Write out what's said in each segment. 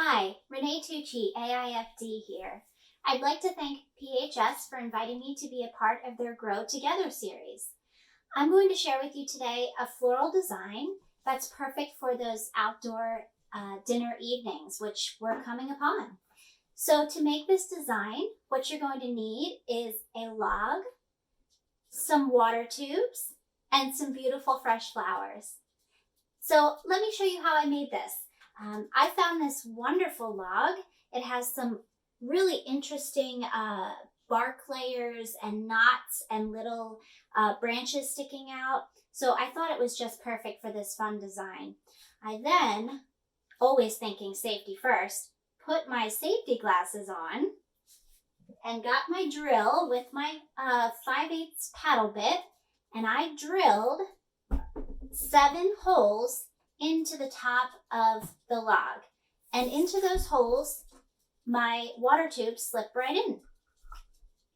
Hi, Renee Tucci, AIFD here. I'd like to thank PHS for inviting me to be a part of their Grow Together series. I'm going to share with you today a floral design that's perfect for those outdoor dinner evenings, which we're coming upon. So to make this design, what you're going to need is a log, some water tubes, and some beautiful fresh flowers. So let me show you how I made this. I found this wonderful log. It has some really interesting bark layers and knots and little branches sticking out. So I thought it was just perfect for this fun design. I then, always thinking safety first, put my safety glasses on and got my drill with my 5/8 paddle bit, and I drilled 7 holes into the top of the log. And into those holes, my water tube slipped right in.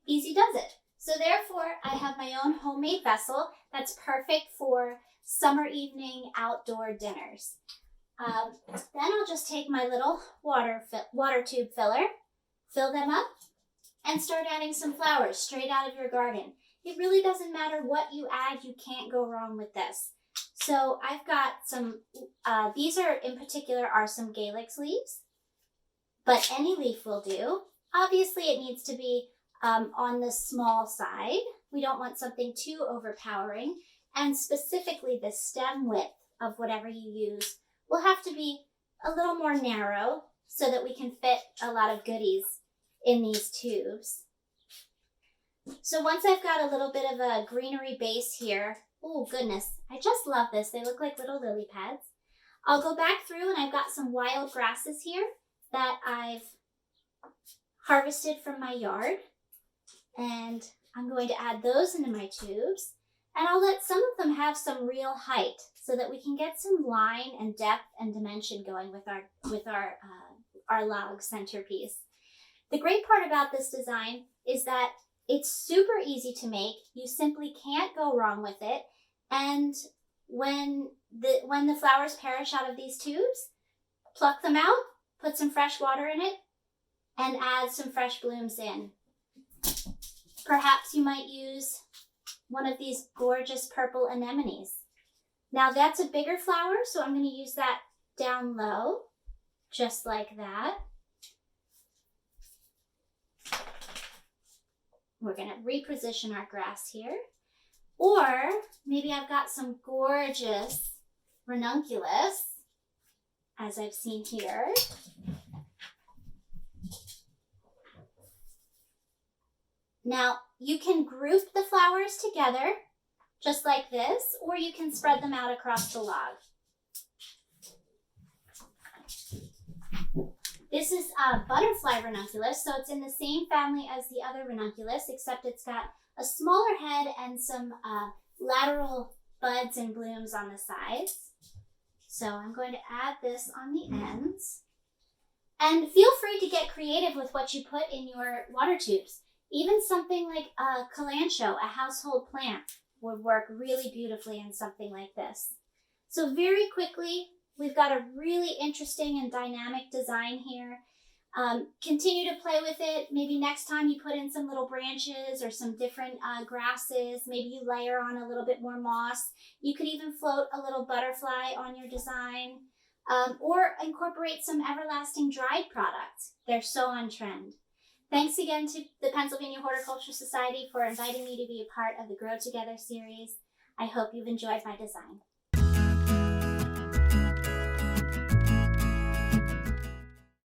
Easy does it. So therefore, I have my own homemade vessel that's perfect for summer evening outdoor dinners. Then I'll just take my little water tube filler, fill them up, and start adding some flowers straight out of your garden. It really doesn't matter what you add, you can't go wrong with this. So I've got some, these are in particular are some Galix leaves, but any leaf will do. Obviously it needs to be on the small side. We don't want something too overpowering, and specifically the stem width of whatever you use will have to be a little more narrow so that we can fit a lot of goodies in these tubes. So once I've got a little bit of a greenery base here, oh goodness, I just love this. They look like little lily pads. I'll go back through and I've got some wild grasses here that I've harvested from my yard. And I'm going to add those into my tubes. And I'll let some of them have some real height so that we can get some line and depth and dimension going with our log centerpiece. The great part about this design is that it's super easy to make. You simply can't go wrong with it. And when the flowers perish out of these tubes, pluck them out, put some fresh water in it, and add some fresh blooms in. Perhaps you might use one of these gorgeous purple anemones. Now that's a bigger flower, so I'm going to use that down low, just like that. We're going to reposition our grass here. Or maybe I've got some gorgeous ranunculus, as I've seen here. Now, you can group the flowers together, just like this, or you can spread them out across the log. This is a butterfly ranunculus, so it's in the same family as the other ranunculus, except it's got a smaller head and some lateral buds and blooms on the sides. So I'm going to add this on the ends. And feel free to get creative with what you put in your water tubes. Even something like a kalanchoe, a household plant, would work really beautifully in something like this. So very quickly, we've got a really interesting and dynamic design here. Continue to play with it. Maybe next time you put in some little branches or some different grasses. Maybe you layer on a little bit more moss. You could even float a little butterfly on your design, or incorporate some everlasting dried products. They're so on trend. Thanks again to the Pennsylvania Horticulture Society for inviting me to be a part of the Grow Together series. I hope you've enjoyed my design.